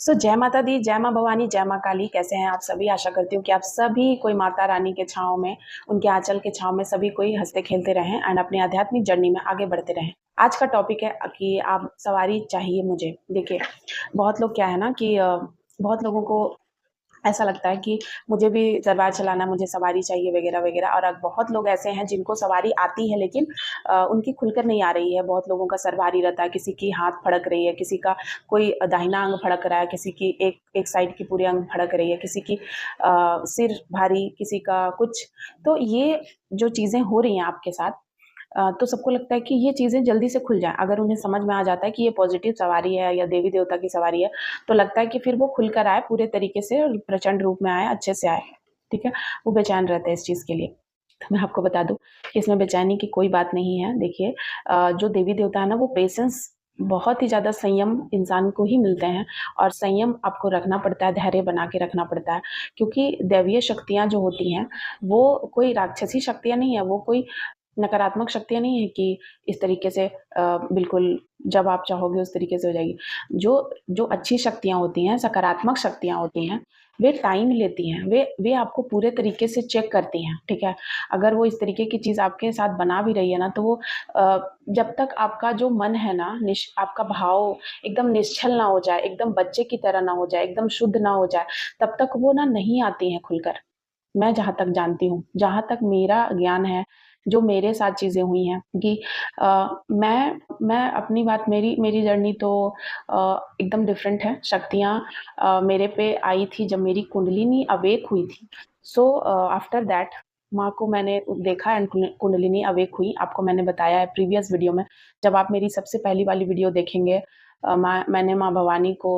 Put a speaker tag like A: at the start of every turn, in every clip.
A: जय माता दी, जय माँ भवानी, जय माँ काली। कैसे हैं आप सभी? आशा करती हूँ कि आप सभी कोई माता रानी के छाँव में, उनके आंचल के छाँव में सभी कोई हंसते खेलते रहें एंड अपनी आध्यात्मिक जर्नी में आगे बढ़ते रहें। आज का टॉपिक है कि आप सवारी चाहिए मुझे। देखिए, बहुत लोग क्या है ना कि बहुत लोगों को ऐसा लगता है कि मुझे भी दरबार चलाना, मुझे सवारी चाहिए वगैरह वगैरह। और अब बहुत लोग ऐसे हैं जिनको सवारी आती है, लेकिन उनकी खुलकर नहीं आ रही है। बहुत लोगों का सर भारी रहता है, किसी की हाथ फड़क रही है, किसी का कोई दाहिना अंग फड़क रहा है, किसी की एक एक साइड की पूरी अंग फड़क रही है, किसी की सिर भारी, किसी का कुछ। तो ये जो चीज़ें हो रही हैं आपके साथ, तो सबको लगता है कि ये चीज़ें जल्दी से खुल जाएँ। अगर उन्हें समझ में आ जाता है कि ये पॉज़िटिव सवारी है या देवी-देवता की सवारी है, तो लगता है कि फिर वो खुल कर आए पूरे तरीके से और प्रचंड रूप में आए, अच्छे से आए, ठीक है? वो बेचैन रहते हैं इस चीज़ के लिए। तो मैं आपको बता दूँ कि इसमें बेचैनी की कोई बात नहीं है। देखिए, जो देवी-देवता है ना, वो पेशेंस, बहुत ही ज़्यादा संयम इंसान को ही मिलते हैं। और संयम आपको रखना पड़ता है, धैर्य बना के रखना पड़ता है, क्योंकि दैवीय शक्तियाँ जो होती हैं, वो कोई राक्षसी शक्तियाँ नहीं है, वो कोई नकारात्मक शक्तियाँ नहीं है कि इस तरीके से बिल्कुल जब आप चाहोगे उस तरीके से हो जाएगी। जो जो अच्छी शक्तियाँ होती हैं, सकारात्मक शक्तियाँ होती हैं, वे टाइम लेती हैं, वे आपको पूरे तरीके से चेक करती हैं, ठीक है? अगर वो इस तरीके की चीज़ आपके साथ बना भी रही है ना, तो वो जब तक आपका जो मन है ना, आपका भाव एकदम निश्चल ना हो जाए, एकदम बच्चे की तरह ना हो जाए, एकदम शुद्ध ना हो जाए, तब तक वो ना नहीं आती हैं खुलकर। मैं जहाँ तक जानती हूँ, जहाँ तक मेरा ज्ञान है, जो मेरे साथ चीज़ें हुई हैं कि मैं अपनी बात, मेरी मेरी जर्नी तो एकदम डिफरेंट है। शक्तियाँ मेरे पे आई थी जब मेरी कुंडलिनी अवेक हुई थी। सो आफ्टर दैट माँ को मैंने देखा एंड कुंडलिनी अवेक हुई। आपको मैंने बताया है प्रीवियस वीडियो में, जब आप मेरी सबसे पहली वाली वीडियो देखेंगे, मैंने माँ भवानी को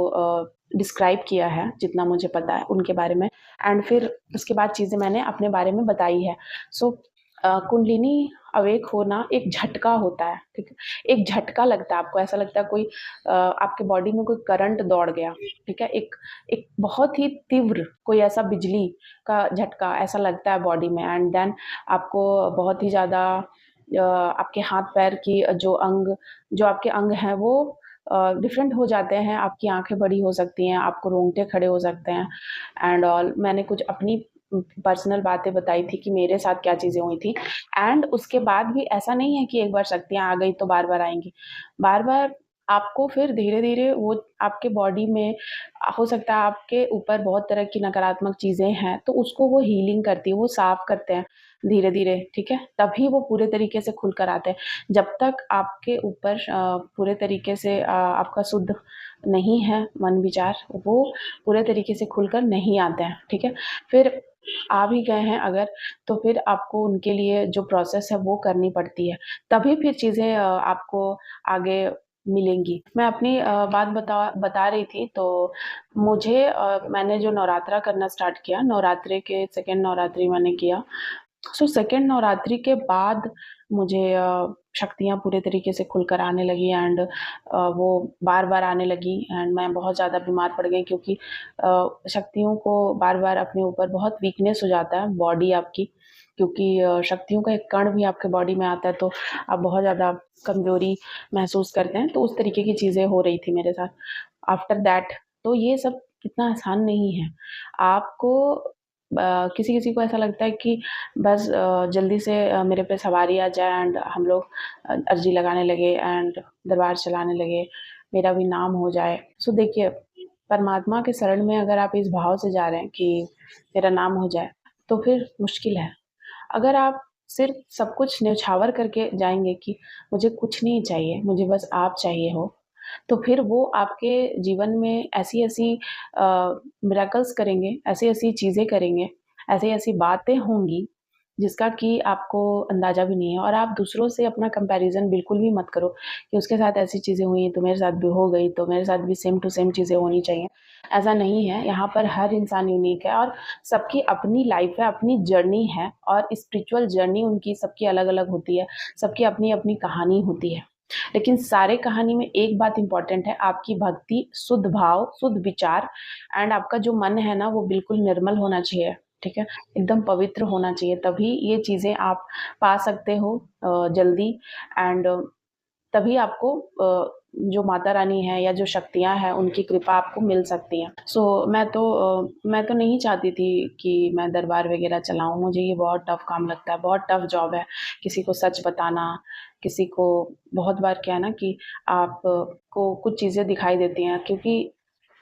A: डिस्क्राइब किया है जितना मुझे पता है उनके बारे में। एंड फिर उसके बाद चीज़ें मैंने अपने बारे में बताई है। सो कुंडलिनी अवेक होना एक झटका होता है, ठीक है? एक झटका लगता है आपको, ऐसा लगता है कोई आपके बॉडी में कोई करंट दौड़ गया, ठीक है? एक एक बहुत ही तीव्र कोई ऐसा बिजली का झटका ऐसा लगता है बॉडी में। एंड देन आपको बहुत ही ज़्यादा आपके हाथ-पैर की जो आपके अंग हैं वो डिफरेंट हो जाते हैं। आपकी आँखें बड़ी हो सकती हैं, आपको रोंगटे खड़े हो सकते हैं एंड ऑल। मैंने कुछ अपनी पर्सनल बातें बताई थी कि मेरे साथ क्या चीज़ें हुई थी। एंड उसके बाद भी ऐसा नहीं है कि एक बार शक्तियाँ आ गई तो बार-बार आएँगी। बार-बार आपको फिर धीरे-धीरे वो आपके बॉडी में हो सकता है आपके ऊपर बहुत तरह की नकारात्मक चीज़ें हैं, तो उसको वो हीलिंग करती है, वो साफ़ करते हैं धीरे-धीरे, ठीक है? तभी वो पूरे तरीके से खुल कर आते हैं। जब तक आपके ऊपर पूरे तरीके से आपका शुद्ध नहीं है मन विचार, वो पूरे तरीके से खुलकर नहीं आते हैं, ठीक है? फिर आ भी गए हैं अगर, तो फिर आपको उनके लिए जो प्रोसेस है वो करनी पड़ती है, तभी फिर चीज़ें आपको आगे मिलेंगी। मैं अपनी बात बता रही थी। तो मुझे मैंने जो नवरात्रा करना स्टार्ट किया, नवरात्रि के सेकंड नवरात्रि मैंने किया। सो सेकंड नवरात्रि के बाद मुझे शक्तियाँ पूरे तरीके से खुलकर आने लगी एंड वो बार-बार आने लगी एंड मैं बहुत ज़्यादा बीमार पड़ गई, क्योंकि शक्तियों को बार-बार अपने ऊपर बहुत वीकनेस हो जाता है बॉडी आपकी, क्योंकि शक्तियों का एक कण भी आपके बॉडी में आता है, तो आप बहुत ज़्यादा कमज़ोरी महसूस करते हैं। तो उस तरीके की चीज़ें हो रही थी मेरे साथ। आफ्टर दैट तो ये सब इतना आसान नहीं है। आपको किसी-किसी को ऐसा लगता है कि बस जल्दी से मेरे पे सवारी आ जाए एंड हम लोग अर्ज़ी लगाने लगे एंड दरबार चलाने लगे, मेरा भी नाम हो जाए। सो देखिए, परमात्मा के शरण में अगर आप इस भाव से जा रहे हैं कि मेरा नाम हो जाए, तो फिर मुश्किल है। अगर आप सिर्फ़ सब कुछ न्यौछावर करके जाएँगे कि मुझे कुछ नहीं चाहिए, मुझे बस आप चाहिए हो, तो फिर वो आपके जीवन में ऐसी-ऐसी मिरेकल्स करेंगे, ऐसी-ऐसी चीज़ें करेंगे, ऐसी-ऐसी बातें होंगी, जिसका कि आपको अंदाज़ा भी नहीं है। और आप दूसरों से अपना कंपैरिज़न बिल्कुल भी मत करो कि उसके साथ ऐसी चीज़ें हुई, तो मेरे साथ भी हो गई, तो मेरे साथ भी सेम टू सेम चीज़ें होनी चाहिए। ऐसा नहीं है, यहाँ पर हर इंसान यूनिक है और सबकी अपनी लाइफ़ है, अपनी जर्नी है और स्पिरिचुअल जर्नी उनकी सबकी अलग-अलग होती है, सबकी अपनी-अपनी कहानी होती है। लेकिन सारे कहानी में एक बात इम्पोर्टेंट है, आपकी भक्ति, शुद्ध भाव, शुद्ध विचार एंड आपका जो मन है ना, वो बिल्कुल निर्मल होना चाहिए, ठीक है? एकदम पवित्र होना चाहिए, तभी ये चीज़ें आप पा सकते हो जल्दी एंड तभी आपको जो माता रानी है या जो शक्तियाँ हैं उनकी कृपा आपको मिल सकती है। मैं तो नहीं चाहती थी कि मैं दरबार वगैरह चलाऊँ, मुझे ये बहुत टफ़ काम लगता है, बहुत टफ़ जॉब है। किसी को सच बताना, किसी को बहुत बार क्या है ना कि आप को कुछ चीज़ें दिखाई देती हैं, क्योंकि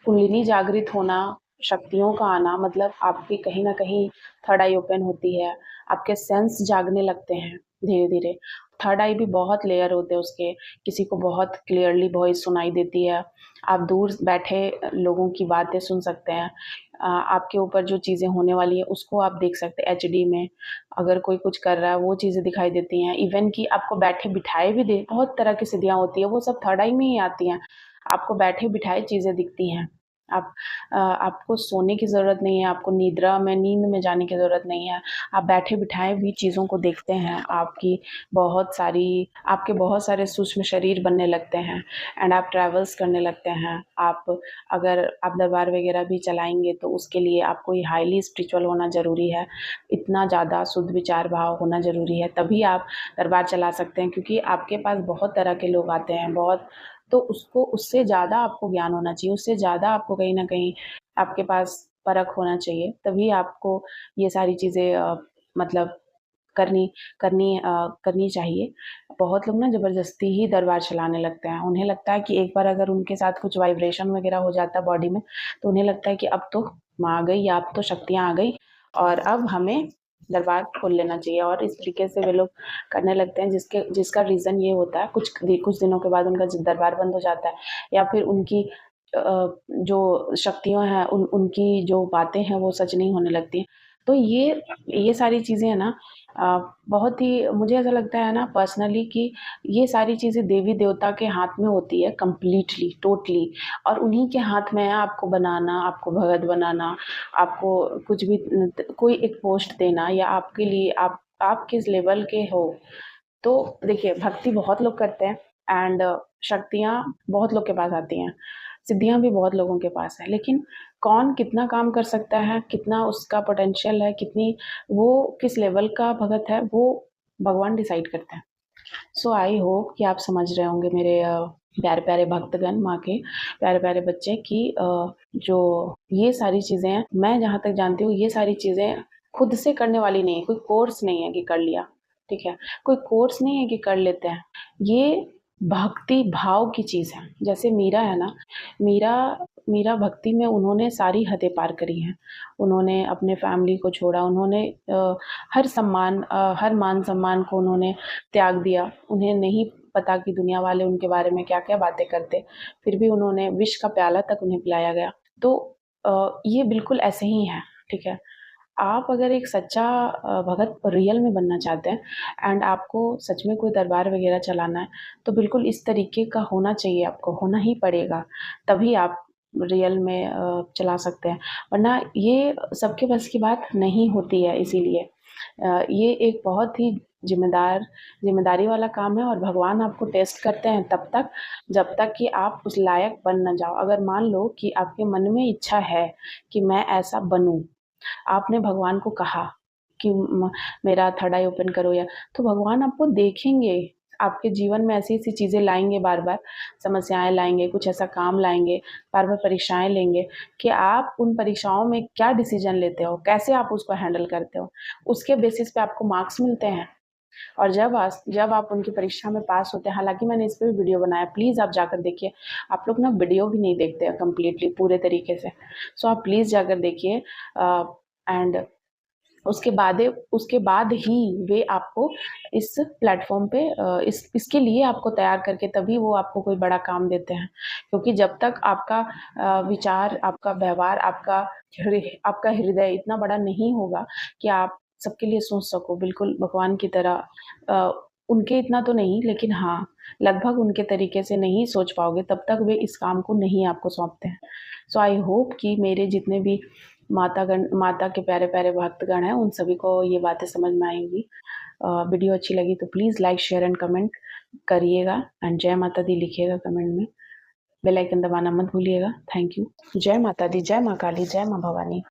A: कुंडलिनी जागृत होना, शक्तियों का आना मतलब आपकी कहीं न कहीं थर्ड आई ओपन होती है, आपके सेंस जागने लगते हैं धीरे-धीरे। थर्ड आई भी बहुत लेयर होते हैं उसके, किसी को बहुत क्लियरली वॉइस सुनाई देती है, आप दूर बैठे लोगों की बातें सुन सकते हैं। आपके ऊपर जो चीज़ें होने वाली हैं उसको आप देख सकते हैं एचडी में, अगर कोई कुछ कर रहा है वो चीज़ें दिखाई देती हैं। इवन कि आपको बैठे-बिठाए भी दे बहुत तरह की सिद्धियाँ होती हैं, वो सब थर्ड आई में ही आती हैं। आपको बैठे-बिठाए चीज़ें दिखती हैं। आपको सोने की ज़रूरत नहीं है, आपको नींद में जाने की ज़रूरत नहीं है। आप बैठे-बिठाए भी चीज़ों को देखते हैं, आपके बहुत सारे सूक्ष्म शरीर बनने लगते हैं एंड आप ट्रैवल्स करने लगते हैं। अगर आप दरबार वगैरह भी चलाएँगे तो उसके लिए आपको ये हाईली स्पिरिचुअल होना ज़रूरी है। इतना ज़्यादा शुद्ध विचार भाव होना ज़रूरी है, तभी आप दरबार चला सकते हैं, क्योंकि आपके पास बहुत तरह के लोग आते हैं, तो उसको उससे ज़्यादा आपको ज्ञान होना चाहिए, उससे ज़्यादा आपको कहीं न कहीं आपके पास परख होना चाहिए, तभी आपको ये सारी चीज़ें मतलब करनी करनी चाहिए। बहुत लोग ना ज़बरदस्ती ही दरबार चलाने लगते हैं। उन्हें लगता है कि एक बार अगर उनके साथ कुछ वाइब्रेशन वग़ैरह हो जाता है बॉडी में, तो उन्हें लगता है कि अब तो माँ आ गई या अब तो शक्तियाँ आ गई और अब हमें दरबार खोल लेना चाहिए, और इस तरीके से वे लोग करने लगते हैं, जिसका रीज़न ये होता है कुछ दिनों के बाद उनका दरबार बंद हो जाता है, या फिर उनकी जो शक्तियाँ हैं उनकी जो बातें हैं वो सच नहीं होने लगती हैं। तो ये सारी चीज़ें हैं ना, बहुत ही मुझे ऐसा लगता है ना पर्सनली कि ये सारी चीज़ें देवी-देवता के हाथ में होती है कंप्लीटली, टोटली, और उन्हीं के हाथ में है आपको बनाना, आपको भगत बनाना, आपको कुछ भी कोई एक पोस्ट देना, या आपके लिए आप किस लेवल के हो। तो देखिए, भक्ति बहुत लोग करते हैं एंड शक्तियाँ बहुत लोग के पास आती हैं, सिद्धियाँ भी बहुत लोगों के पास हैं, लेकिन कौन कितना काम कर सकता है, कितना उसका पोटेंशियल है, कितनी वो किस लेवल का भगत है, वो भगवान डिसाइड करते हैं। सो आई होप कि आप समझ रहे होंगे मेरे प्यारे-प्यारे भक्तगण, माँ के प्यारे-प्यारे बच्चे, कि जो ये सारी चीज़ें हैं, मैं जहाँ तक जानती हूँ ये सारी चीज़ें खुद से करने वाली नहीं है, कोई कोर्स नहीं है कि कर लिया, ठीक है? कोई कोर्स नहीं है कि कर लेते हैं। ये भक्ति भाव की चीज़ है। जैसे मीरा है ना, मीरा मीरा भक्ति में उन्होंने सारी हदें पार करी हैं। उन्होंने अपने फैमिली को छोड़ा, उन्होंने हर मान-सम्मान को उन्होंने त्याग दिया। उन्हें नहीं पता कि दुनिया वाले उनके बारे में क्या-क्या बातें करते, फिर भी उन्होंने विष का प्याला तक उन्हें पिलाया गया। तो ये बिल्कुल ऐसे ही है, ठीक है? आप अगर एक सच्चा भगत रियल में बनना चाहते हैं एंड आपको सच में कोई दरबार वगैरह चलाना है, तो बिल्कुल इस तरीके का होना चाहिए, आपको होना ही पड़ेगा, तभी आप रियल में चला सकते हैं। वरना ये सबके बस की बात नहीं होती है, इसीलिए ये एक बहुत ही ज़िम्मेदारी वाला काम है, और भगवान आपको टेस्ट करते हैं तब तक, जब तक कि आप उस लायक बन ना जाओ। अगर मान लो कि आपके मन में इच्छा है कि मैं ऐसा बनूँ, आपने भगवान को कहा कि मेरा थर्ड आई ओपन करो, या तो भगवान आपको देखेंगे, आपके जीवन में ऐसी-ऐसी चीज़ें लाएँगे, बार-बार समस्याएँ लाएँगे, कुछ ऐसा काम लाएँगे, बार-बार परीक्षाएँ लेंगे, कि आप उन परीक्षाओं में क्या डिसीज़न लेते हो, कैसे आप उसको हैंडल करते हो, उसके बेसिस पे आपको मार्क्स मिलते हैं। और जब आप उनकी परीक्षा में पास होते हैं, हालाँकि मैंने इस पे भी वीडियो बनाया, प्लीज़ आप जाकर देखिए। आप लोग ना वीडियो भी नहीं देखते हैं कंप्लीटली पूरे तरीके से। सो आप प्लीज़ जाकर देखिए, एंड उसके बाद ही वे आपको इस प्लेटफ़ॉर्म पे इसके लिए आपको तैयार करके तभी वो आपको कोई बड़ा काम देते हैं। क्योंकि जब तक आपका विचार, आपका व्यवहार, आपका हृदय इतना बड़ा नहीं होगा कि आप सबके लिए सोच सको बिल्कुल भगवान की तरह, उनके इतना तो नहीं, लेकिन हाँ, लगभग उनके तरीके से नहीं सोच पाओगे, तब तक वे इस काम को नहीं आपको सौंपते हैं। सो आई होप कि मेरे जितने भी माता के प्यारे-प्यारे भक्तगण हैं, उन सभी को ये बातें समझ में आई होंगी। वीडियो अच्छी लगी तो please like, share and comment करिएगा, एंड जय माता दी लिखिएगा कमेंट में। बेल आइकन दबाना मत भूलिएगा। Thank you. जय माता दी, जय माँ काली, जय माँ भवानी।